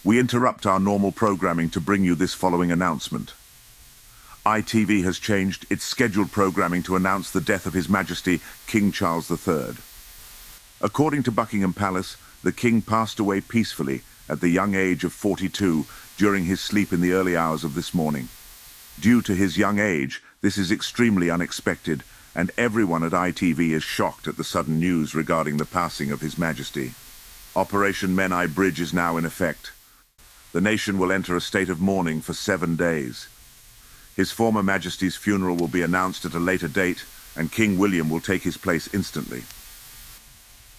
We interrupt our normal programming to bring you this following announcement. ITV has changed its scheduled programming to announce the death of His Majesty King Charles III. According to Buckingham Palace, the King passed away peacefully at the young age of 42 during his sleep in the early hours of this morning. Due to his young age, this is extremely unexpected, and everyone at ITV is shocked at the sudden news regarding the passing of His Majesty. Operation Menai Bridge is now in effect. The nation will enter a state of mourning for 7 days. His former Majesty's funeral will be announced at a later date, and King William will take his place instantly.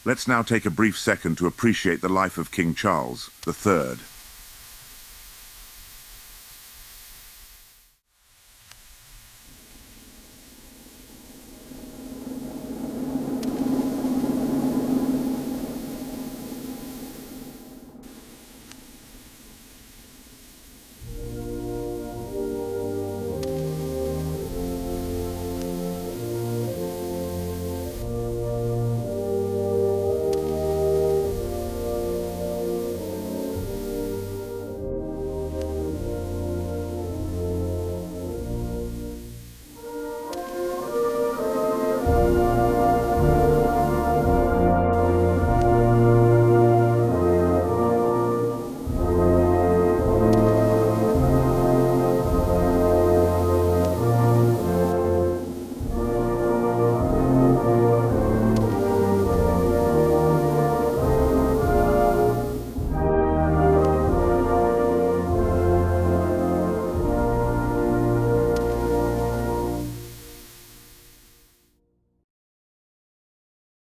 Let's now take a brief second to appreciate the life of King Charles III.